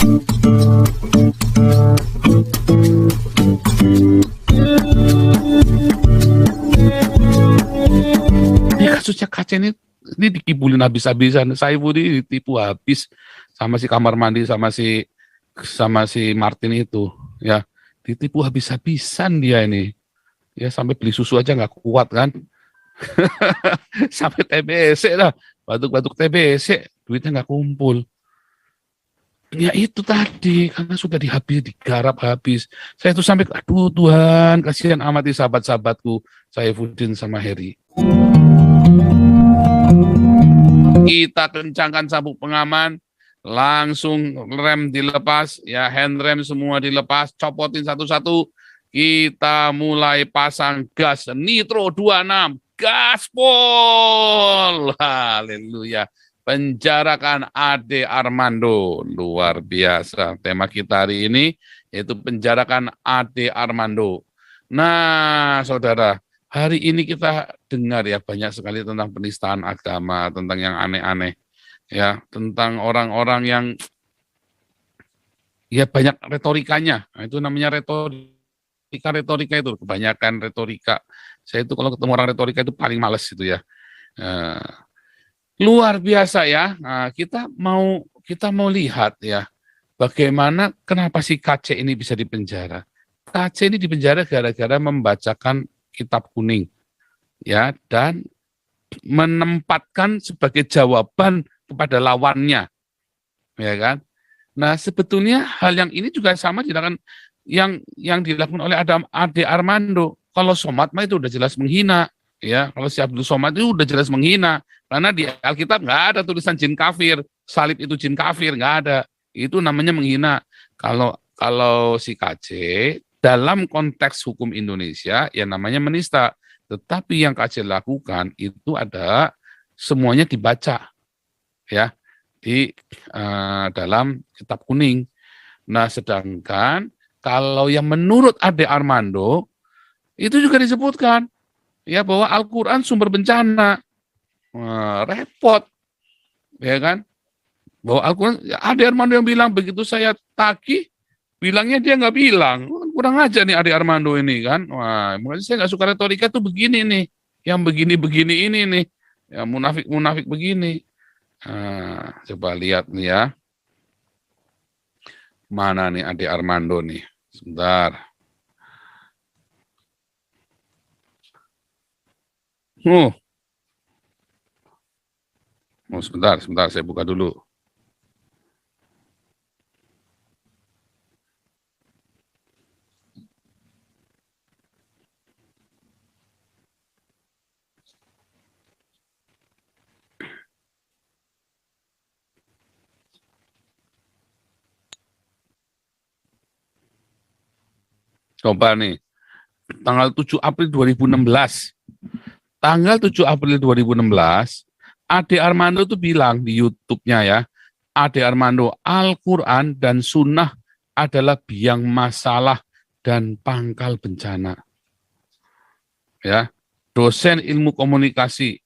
Ya kasusnya KC ini dikibulin habis-habisan. Saifuddin ditipu habis sama si kamar mandi sama si Martin itu, ya ditipu habis-habisan dia ini. Ya sampai beli susu aja nggak kuat kan. Sampai TBC lah, batuk-batuk TBC, duitnya nggak kumpul. Ya itu tadi, karena sudah digarap habis. Saya tuh sampai, aduh Tuhan, kasihan amati sahabat-sahabatku, Saifuddin sama Heri. Kita kencangkan sabuk pengaman, langsung rem dilepas, ya handrem semua dilepas, copotin satu-satu. Kita mulai pasang gas Nitro 26, gaspol, haleluya. Penjarakan Ade Armando, luar biasa. Tema kita hari ini yaitu penjarakan Ade Armando. Nah, saudara, hari ini kita dengar ya banyak sekali tentang penistaan agama, tentang yang aneh-aneh, ya, tentang orang-orang yang ya banyak retorikanya. Nah, itu namanya retorika itu kebanyakan retorika. Saya itu kalau ketemu orang retorika itu paling males itu ya. Luar biasa ya. Nah, kita mau lihat ya bagaimana kenapa si KC ini bisa dipenjara. KC ini dipenjara gara-gara membacakan kitab kuning ya dan menempatkan sebagai jawaban kepada lawannya. Ya kan? Nah, sebetulnya hal yang ini juga sama dilakukan yang dilakukan oleh Ade Armando. Kalau Somad mah itu udah jelas menghina. Ya, kalau si Abdul Somad itu udah jelas menghina, karena di Alkitab nggak ada tulisan jin kafir, salib itu jin kafir, nggak ada. Itu namanya menghina. Kalau si KC dalam konteks hukum Indonesia ya namanya menista. Tetapi yang KC lakukan itu ada semuanya dibaca ya di dalam kitab kuning. Nah, sedangkan kalau yang menurut Ade Armando itu juga disebutkan ya bahwa Al-Quran sumber bencana. Repot, ya kan? Bahwa Al-Quran, Ade Armando yang bilang begitu saya tagih, bilangnya dia nggak bilang. Kurang aja nih Ade Armando ini kan. Wah, makanya saya nggak suka retorika tuh begini nih, yang begini-begini ini nih, yang munafik-munafik begini. Coba lihat nih ya, mana nih Ade Armando nih, sebentar. Sebentar, saya buka dulu. Coba nih, tanggal 7 April 2016. Tanggal 7 April 2016, Ade Armando tuh bilang di YouTube-nya ya, Ade Armando, Al-Quran dan Sunnah adalah biang masalah dan pangkal bencana. Ya, dosen ilmu komunikasi,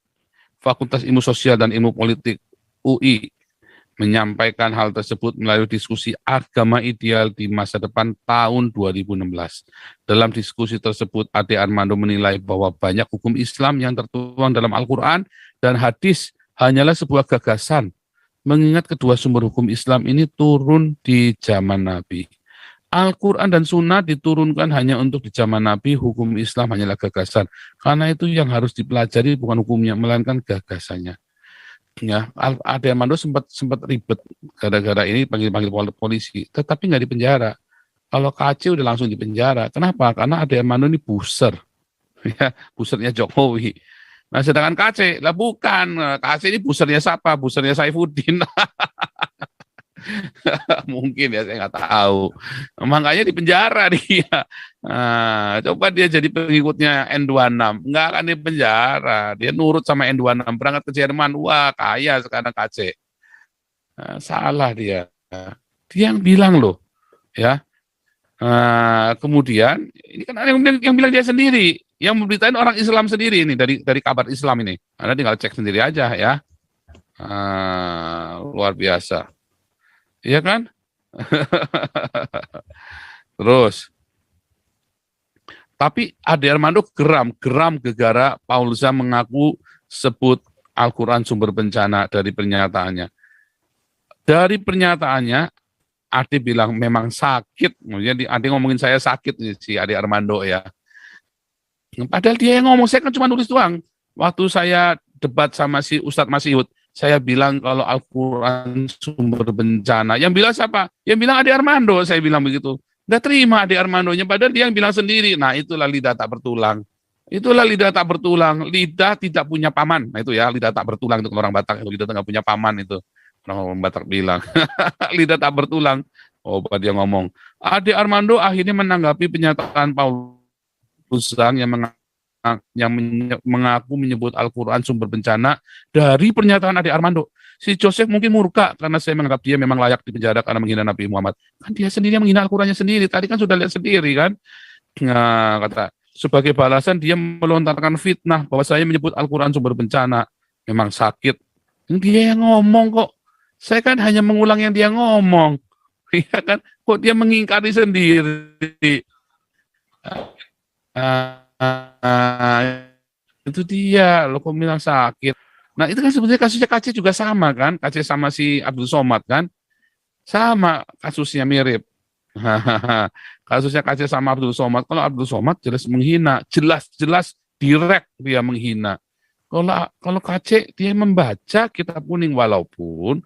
Fakultas Ilmu Sosial dan Ilmu Politik UI, menyampaikan hal tersebut melalui diskusi agama ideal di masa depan tahun 2016. Dalam diskusi tersebut, Ade Armando menilai bahwa banyak hukum Islam yang tertuang dalam Al-Quran dan hadis hanyalah sebuah gagasan, mengingat kedua sumber hukum Islam ini turun di zaman Nabi. Al-Quran dan Sunnah diturunkan hanya untuk di zaman Nabi, hukum Islam hanyalah gagasan. Karena itu yang harus dipelajari bukan hukumnya, melainkan gagasannya. Ya, Ade Armando sempat ribet gara-gara ini panggil polisi, tetapi nggak dipenjara. Kalau KC udah langsung dipenjara. Kenapa? Karena Ade Armando ini buser, ya, busernya Jokowi. Nah, sedangkan KC lah bukan. KC ini busernya siapa? Busernya Saifuddin. Mungkin ya, saya nggak tahu. Makanya di penjara dia. Nah, coba dia jadi pengikutnya N26, nggak akan di penjara. Dia nurut sama N26, berangkat ke Jerman. Wah, kaya sekarang KC. Salah dia. Dia yang bilang loh, ya. Kemudian ini kan yang bilang dia sendiri, yang memberitain orang Islam sendiri ini dari kabar Islam ini. Anda tinggal cek sendiri aja ya. Luar biasa. Iya kan? Terus, tapi Ade Armando geram gegara Paulusa mengaku sebut Al-Quran sumber bencana dari pernyataannya. Dari pernyataannya, Ade bilang memang sakit. Jadi Ade ngomongin saya sakit nih, si Ade Armando ya. Padahal dia yang ngomong, saya kan cuma nulis doang. Waktu saya debat sama si Ustadz Masihud, saya bilang kalau Al-Quran sumber bencana. Yang bilang siapa? Yang bilang Ade Armando, saya bilang begitu. Nggak terima Ade Armandonya, padahal dia yang bilang sendiri. Nah, itulah lidah tak bertulang. Itulah lidah tak bertulang. Lidah tidak punya paman. Nah, itu ya, lidah tak bertulang. Itu orang Batak, itu lidah nggak punya paman itu. Orang Batak bilang. Lidah tak bertulang. Oh, dia ngomong. Ade Armando akhirnya menanggapi pernyataan Paulus yang mengaku menyebut Al-Quran sumber bencana dari pernyataan Ade Armando. Si Joseph mungkin murka karena saya menganggap dia memang layak dipenjara karena menghina Nabi Muhammad. Kan dia sendiri yang menghina Al-Qurannya sendiri. Tadi kan sudah lihat sendiri kan. Nah, kata sebagai balasan dia melontarkan fitnah bahwa saya menyebut Al-Quran sumber bencana. Memang sakit. Dia yang ngomong kok. Saya kan hanya mengulang yang dia ngomong. Iya kan? Kok dia mengingkari sendiri? Itu dia, lo kok bilang sakit. Nah itu kan sebenarnya kasusnya KC juga sama kan, KC sama si Abdul Somad kan, sama kasusnya mirip. Kasusnya KC sama Abdul Somad, kalau Abdul Somad jelas menghina, jelas direct dia menghina. Kalau KC dia membaca kitab kuning walaupun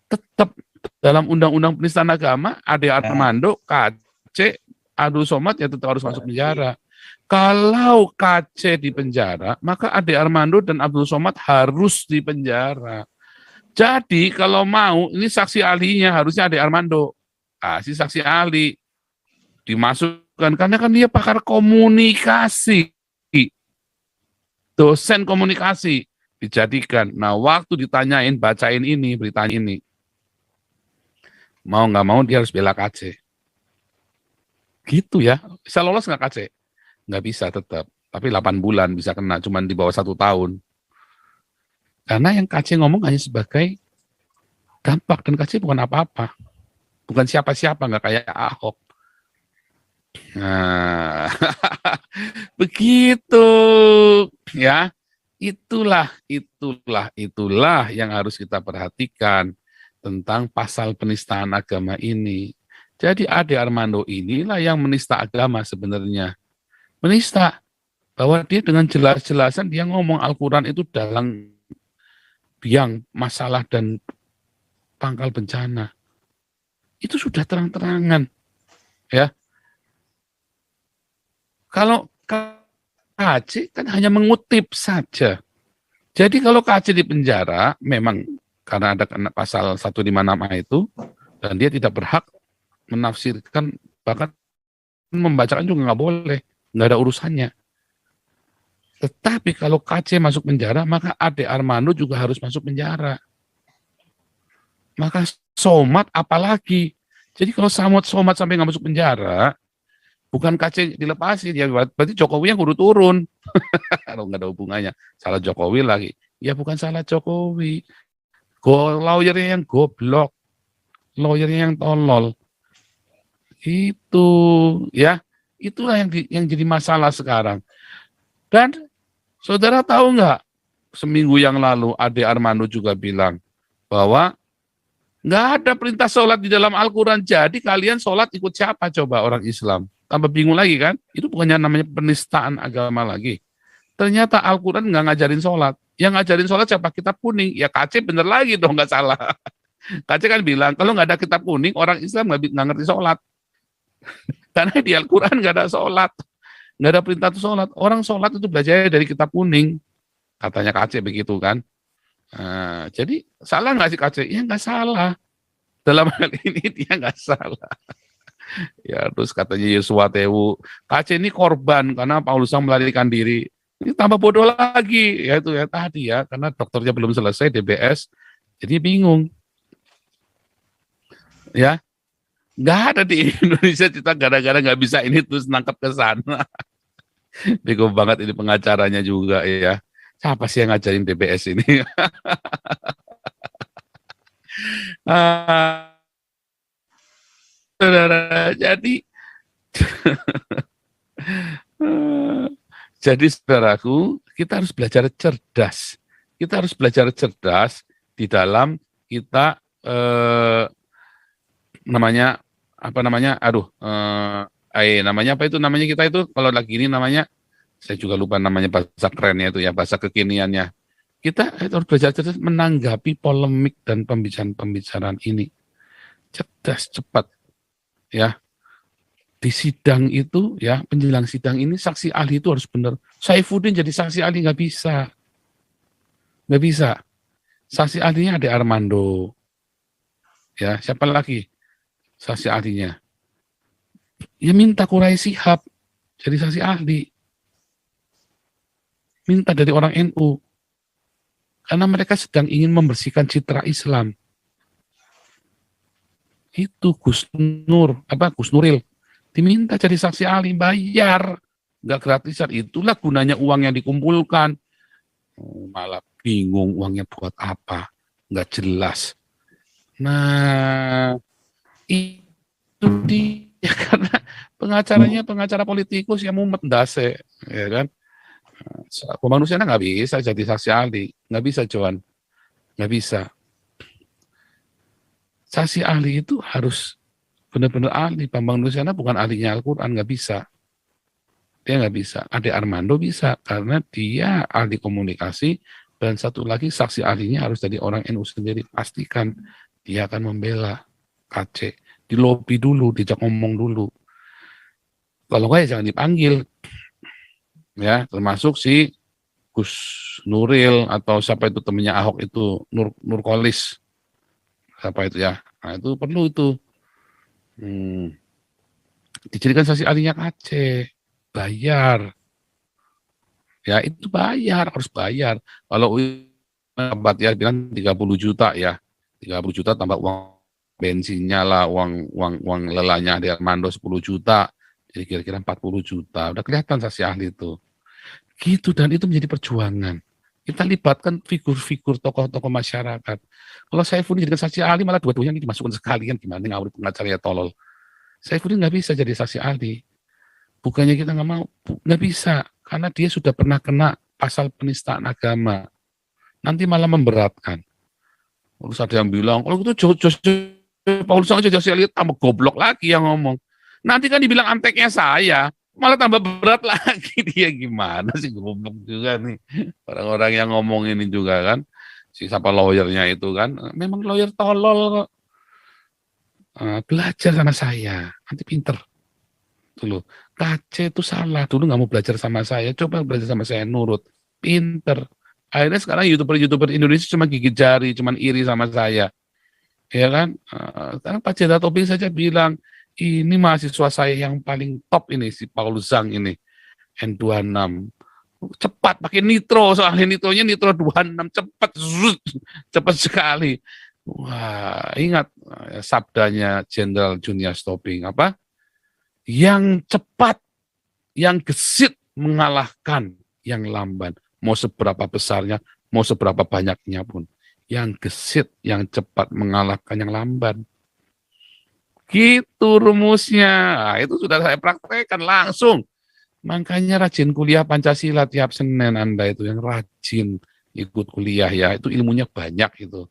tetap dalam undang-undang penistaan agama Ade Armando, KC, Abdul Somad ya tetap harus masuk penjara. Kalau KC di penjara, maka Ade Armando dan Abdul Somad harus di penjara. Jadi kalau mau, ini saksi ahlinya harusnya Ade Armando. Si saksi ahli dimasukkan, karena kan dia pakar komunikasi. Dosen komunikasi dijadikan. Nah, waktu ditanyain, bacain ini, beritanya ini. Mau nggak mau dia harus bela KC. Gitu ya. Bisa lolos nggak KC? Nggak bisa tetap. Tapi 8 bulan bisa kena, cuma di bawah 1 tahun. Karena yang KC ngomong hanya sebagai dampak, dan KC bukan apa-apa. Bukan siapa-siapa, nggak kayak Ahok. Nah, begitu ya. Itulah yang harus kita perhatikan tentang pasal penistaan agama ini. Jadi Ade Armando inilah yang menista agama sebenarnya. Menista bahwa dia dengan jelas-jelasan dia ngomong Al-Quran itu dalam biang masalah dan pangkal bencana. Itu sudah terang-terangan. Ya. Kalau KC kan hanya mengutip saja. Jadi kalau KC di penjara, memang karena ada pasal 156A itu, dan dia tidak berhak menafsirkan, bahkan membacakan juga nggak boleh, nggak ada urusannya. Tetapi kalau KC masuk penjara, maka Ade Armando juga harus masuk penjara. Maka Somad apalagi. Jadi kalau Somad sampai nggak masuk penjara, bukan KC dilepasin, ya berarti Jokowi yang kudu turun. Kalau nggak ada hubungannya, salah Jokowi lagi. Ya bukan salah Jokowi. Lawyernya yang goblok, lawyernya yang tolol. Itu ya, itulah yang jadi masalah sekarang. Dan saudara tahu nggak, seminggu yang lalu Ade Armando juga bilang bahwa nggak ada perintah sholat di dalam Al-Quran, jadi kalian sholat ikut siapa coba orang Islam? Tambah bingung lagi kan? Itu bukannya namanya penistaan agama lagi. Ternyata Al-Quran nggak ngajarin sholat. Yang ngajarin sholat siapa? Kitab kuning. Ya KC bener lagi dong, nggak salah. KC kan bilang, kalau nggak ada kitab kuning, orang Islam nggak ngerti sholat. Karena di Al-Quran nggak ada sholat. Nggak ada perintah sholat. Orang sholat itu belajar dari kitab kuning. Katanya KC begitu kan. Jadi salah nggak sih KC? Ya nggak salah. Dalam hal ini dia nggak salah. Ya terus katanya Yosua Tewu, KC ini korban karena Paulus melarikan diri. Ini tambah bodoh lagi, ya itu ya tadi ya, karena dokternya belum selesai DBS, jadi bingung. Ya, nggak ada di Indonesia kita gara-gara nggak bisa ini terus nangkap ke sana. Bego banget ini pengacaranya juga ya. Siapa sih yang ngajarin DBS ini? Jadi jadi saudaraku, kita harus belajar cerdas. Kita harus belajar cerdas di dalam kita namanya apa namanya? Namanya apa itu namanya kita itu kalau lagi ini namanya saya juga lupa namanya bahasa kerennya itu ya, bahasa kekiniannya. Kita harus belajar cerdas menanggapi polemik dan pembicaraan ini. Cerdas, cepat. Ya. Di sidang itu, ya, penjelang sidang ini, saksi ahli itu harus benar. Saifuddin jadi saksi ahli, nggak bisa. Nggak bisa. Saksi ahlinya ada Armando. Ya, siapa lagi saksi ahlinya? Ya minta Quraish Shihab jadi saksi ahli. Minta dari orang NU. Karena mereka sedang ingin membersihkan citra Islam. Itu Gus Nuril. Diminta jadi saksi ahli, bayar. Nggak gratisan. Itulah gunanya uang yang dikumpulkan. Malah bingung uangnya buat apa. Nggak jelas. Nah, itu dia. Karena pengacara politikus yang mumet ndase. Ya kan? Manusia nggak bisa jadi saksi ahli. Nggak bisa, Johan. Nggak bisa. Saksi ahli itu harus benar-benar ahli. Bambang Nusyana bukan ahlinya Al-Quran, nggak bisa. Dia nggak bisa. Ade Armando bisa, karena dia ahli komunikasi, dan satu lagi saksi ahlinya harus dari orang NU sendiri. Pastikan dia akan membela KC. Di lobi dulu, dijak ngomong dulu. Kalau nggak ya jangan dipanggil. Ya, termasuk si Gus Nuril, atau siapa itu temannya Ahok itu, Nurkolis. Siapa itu ya? Nah itu perlu itu. Dijadikan saksi ahlinya KC, bayar. Ya itu bayar, harus bayar. Kalau ya bilang 30 juta ya, 30 juta tambah uang bensinnya lah, uang lelahnya di Armando 10 juta, jadi kira-kira 40 juta. Udah kelihatan saksi ahli itu. Gitu, dan itu menjadi perjuangan. Kita libatkan figur-figur tokoh-tokoh masyarakat. Kalau Saifuddin jadi saksi ahli, malah dua-duanya ini dimasukkan sekalian, gimana ngawur pengacara ya tolol. Saifuddin nggak bisa jadi saksi ahli. Bukannya kita nggak mau, nggak bisa. Karena dia sudah pernah kena pasal penistaan agama. Nanti malah memberatkan. Terus ada yang bilang, kalau itu Paulus aja saya lihat tambah goblok lagi yang ngomong. Nanti kan dibilang anteknya saya, malah tambah berat lagi. Dia gimana sih, goblok juga nih. Orang-orang yang ngomong ini juga kan. Si siapa lawyernya itu kan, memang lawyer tolol kok. Belajar sama saya, nanti pinter. Dulu, KC itu salah, dulu nggak mau belajar sama saya, coba belajar sama saya, nurut, pinter. Akhirnya sekarang YouTuber Indonesia cuma gigit jari, cuma iri sama saya. Ya kan? Sekarang Pak Jenderal Tobing saja bilang, ini mahasiswa saya yang paling top ini, si Paul Zhang ini, N26. Cepat, pakai nitro, soalnya nitronya nitro 26, cepat sekali. Wah, ingat sabdanya Jenderal Junius Tobing, apa? Yang cepat, yang gesit mengalahkan yang lamban. Mau seberapa besarnya, mau seberapa banyaknya pun. Yang gesit, yang cepat mengalahkan yang lamban. Gitu rumusnya. Nah, itu sudah saya praktekkan langsung. Makanya rajin kuliah Pancasila tiap Senin Anda itu, yang rajin ikut kuliah ya. Itu ilmunya banyak itu.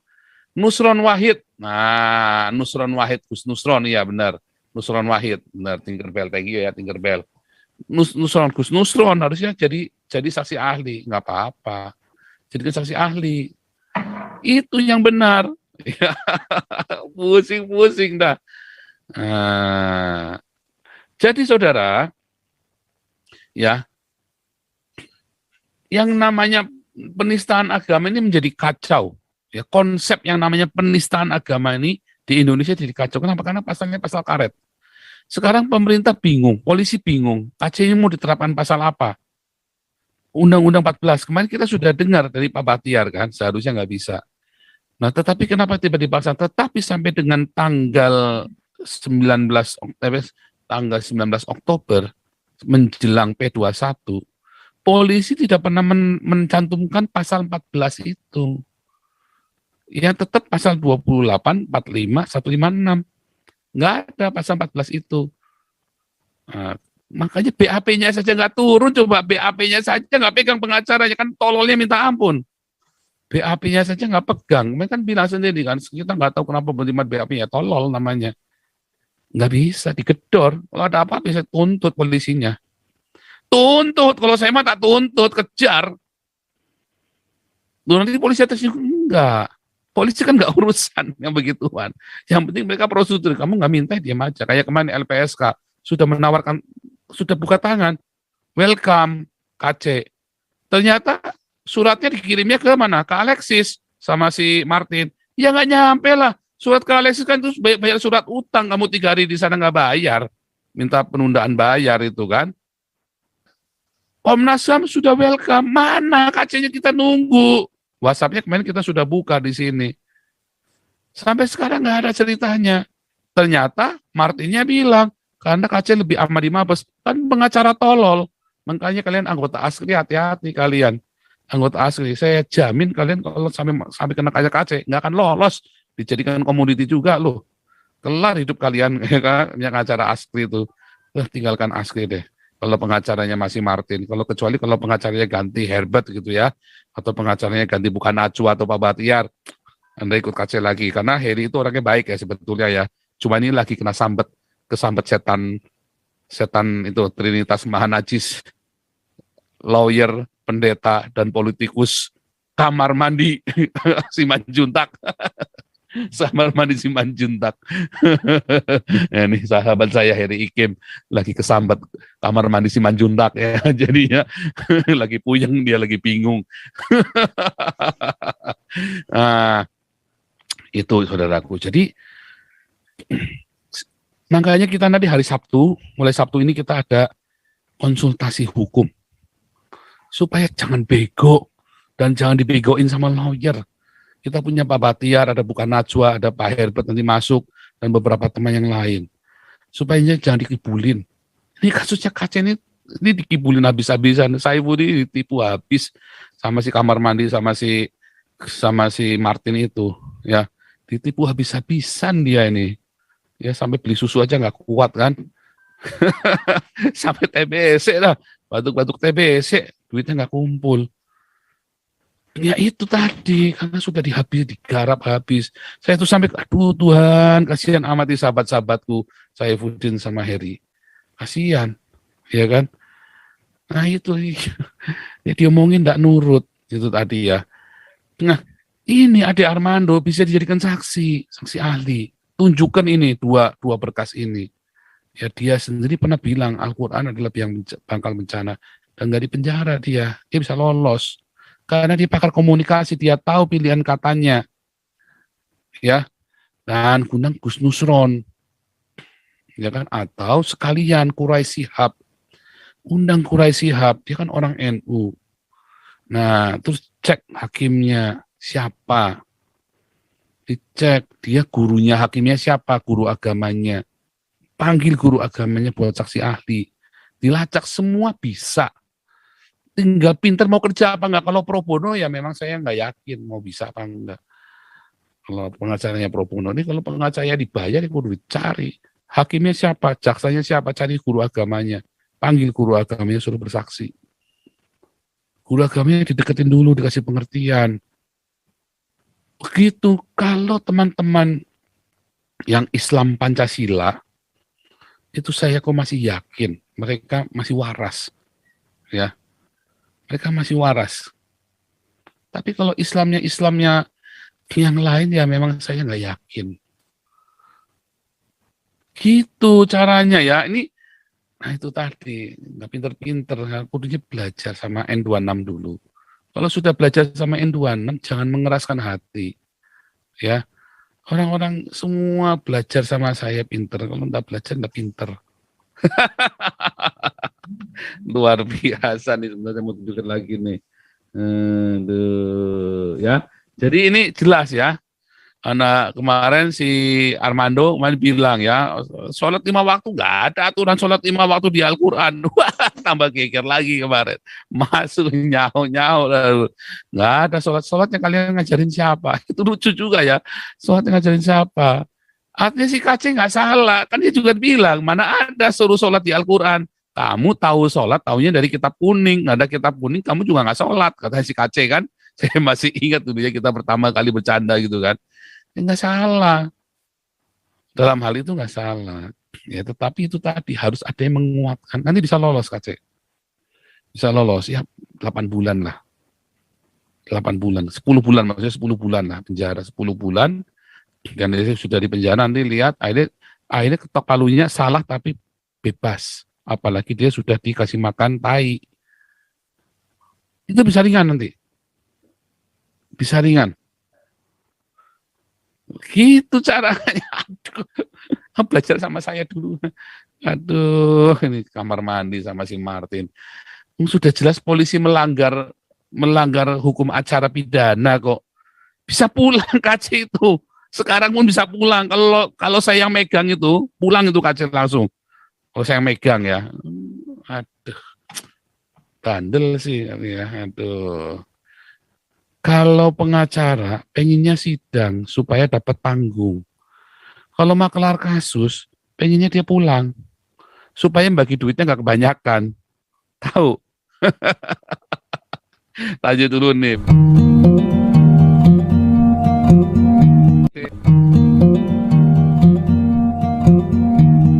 Nusron Wahid. Nah, Nusron Wahid, Gus Nusron, iya benar. Nusron Wahid, benar, Tinkerbell, thank you ya Tinkerbell. Nusron, Gus Nusron harusnya jadi saksi ahli, nggak apa-apa. Jadikan saksi ahli. Itu yang benar. Pusing-pusing dah. Nah, jadi saudara, ya, yang namanya penistaan agama ini menjadi kacau. Ya, konsep yang namanya penistaan agama ini di Indonesia jadi kacau. Kenapa? Karena pasalnya pasal karet. Sekarang pemerintah bingung, polisi bingung. KC ini mau diterapkan pasal apa? Undang-Undang 14. Kemarin kita sudah dengar dari Pak Batiar kan, seharusnya nggak bisa. Nah, tetapi kenapa tiba-tiba dipaksa? Tetapi sampai dengan tanggal 19 Oktober menjelang P21, polisi tidak pernah mencantumkan pasal 14 itu. Ya tetap pasal 28, 45, 156. Nggak ada pasal 14 itu. Nah, makanya BAP-nya saja nggak turun, coba BAP-nya saja nggak pegang pengacaranya, kan tololnya minta ampun. BAP-nya saja nggak pegang, mereka kan bilang sendiri kan, kita nggak tahu kenapa menerima BAP-nya, tolol namanya. Nggak bisa, digedor, kalau ada apa bisa tuntut polisinya. Tuntut, kalau saya mah tak tuntut, kejar. Loh, nanti polisi atas enggak. Polisi kan nggak urusan yang begituan. Yang penting mereka prosedur, kamu nggak minta diam aja. Kayak kemarin LPSK sudah menawarkan, sudah buka tangan, welcome KC. Ternyata suratnya dikirimnya ke mana? Ke Alexis sama si Martin. Ya nggak nyampe lah. Surat ke Alexis kan terus bayar surat utang. Kamu 3 hari di sana nggak bayar. Minta penundaan bayar itu kan. Komnas HAM sudah welcome. Mana KC-nya kita nunggu. WhatsApp-nya kemarin kita sudah buka di sini. Sampai sekarang nggak ada ceritanya. Ternyata Martinnya bilang, karena KC lebih aman di Mabes. Kan pengacara tolol. Makanya kalian anggota ASKRI hati-hati kalian. Anggota ASKRI, saya jamin kalian kalau sampai kena kayak KC, nggak akan lolos. Dijadikan komoditi juga loh. Kelar hidup kalian yang acara ASKRI itu. Tinggalkan ASKRI deh. Kalau pengacaranya masih Martin, kecuali kalau pengacaranya ganti Herbert gitu ya, atau pengacaranya ganti bukan Najwa atau Pak Batiar, Anda ikut KC lagi, karena Heri itu orangnya baik ya sebetulnya ya, cuma ini lagi kena kesambet setan itu, Trinitas Maha Najis, lawyer, pendeta, dan politikus, kamar mandi, Simanjuntak. Kamar mandi Simanjuntak. Ini sahabat saya Heri Ikim lagi kesambat kamar mandi Simanjuntak ya. Jadinya lagi puyeng, dia lagi bingung. Nah, itu saudaraku. Jadi makanya kita nanti hari Sabtu, mulai Sabtu ini kita ada konsultasi hukum. Supaya jangan bego dan jangan dibegoin sama lawyer. Kita punya Pak Batiar, ada bukan Najwa, ada Pak Herbert nanti masuk, dan beberapa teman yang lain. Supaya jangan dikibulin. Ini kasusnya KC ini dikibulin habis-habisan. Saya ini ditipu habis sama si kamar mandi, sama si Martin itu. Ya, ditipu habis-habisan dia ini. Ya, sampai beli susu aja nggak kuat kan. Sampai TBC lah, batuk-batuk TBC, duitnya nggak kumpul. Ya itu tadi, karena sudah digarap habis. Saya tuh sampai, aduh Tuhan, kasihan amati sahabat-sahabatku, Saifuddin sama Heri. Kasihan, ya kan? Nah itu, ya diomongin nggak nurut, itu tadi ya. Nah, ini Ade Armando bisa dijadikan saksi ahli. Tunjukkan ini, dua berkas ini. Ya dia sendiri pernah bilang, Al-Quran adalah yang pangkal bencana. Dan nggak dipenjara dia bisa lolos. Karena dia pakar komunikasi, dia tahu pilihan katanya. Ya. Dan undang Gus Nusron. Ya kan? Atau sekalian Quraisy Shihab. Undang Quraisy Shihab, dia kan orang NU. Nah, terus cek hakimnya siapa. Dicek dia gurunya, hakimnya siapa, guru agamanya. Panggil guru agamanya buat saksi ahli. Dilacak semua bisa. Tinggal pinter mau kerja apa enggak. Kalau pro bono ya memang saya enggak yakin mau bisa apa enggak. Kalau pengacaranya pro bono ini, kalau pengacaranya dibayar ya kudu dicari. Hakimnya siapa, jaksanya siapa, cari guru agamanya. Panggil guru agamanya, suruh bersaksi. Guru agamanya dideketin dulu, dikasih pengertian. Begitu, kalau teman-teman yang Islam Pancasila, itu saya kok masih yakin, mereka masih waras. Ya, mereka masih waras. Tapi kalau Islamnya yang lain ya memang saya nggak yakin. Gitu caranya ya. Nah itu tadi, nggak pinter-pinter, kudunya belajar sama N26 dulu. Kalau sudah belajar sama N26, jangan mengeraskan hati. Ya, orang-orang semua belajar sama saya pinter. Kalau nggak belajar nggak pinter. Luar biasa nih sebenarnya, mau tunjukkan lagi nih. Ya. Jadi ini jelas ya. Anak kemarin si Armando kemarin bilang ya, sholat 5 waktu nggak ada aturan sholat 5 waktu di Al-Quran. Tambah geger lagi kemarin. Masuk nyaho nggak ada sholatnya, kalian ngajarin siapa? Itu lucu juga ya. Sholatnya ngajarin siapa? Artinya si KC nggak salah, kan dia juga bilang, mana ada suruh sholat di Al-Quran. Kamu tahu sholat, taunya dari kitab kuning, nggak ada kitab kuning, kamu juga nggak sholat, kata si KC kan. Saya masih ingat dulu ya kita pertama kali bercanda gitu kan. Ya, nggak salah, dalam hal itu nggak salah. Ya, tetapi itu tadi harus ada yang menguatkan. Nanti bisa lolos KC, bisa lolos ya 8 bulan lah. 8 bulan, 10 bulan maksudnya 10 bulan lah penjara, 10 bulan. Dan dia sudah di penjara, nanti lihat akhirnya ketok palunya salah tapi bebas, apalagi dia sudah dikasih makan tai, itu bisa ringan, nanti bisa ringan gitu caranya. Aduh, belajar sama saya dulu. Aduh, ini kamar mandi sama si Martin, sudah jelas polisi melanggar hukum acara pidana kok bisa pulang KC itu. Sekarang pun bisa pulang. Kalau saya yang megang itu, pulang itu KC langsung. Kalau saya yang megang ya. Aduh, bandel sih ya. Aduh. Kalau pengacara pengennya sidang supaya dapat panggung. Kalau makelar kasus, pengennya dia pulang supaya bagi duitnya nggak kebanyakan. Tahu? Lanjut dulu nih.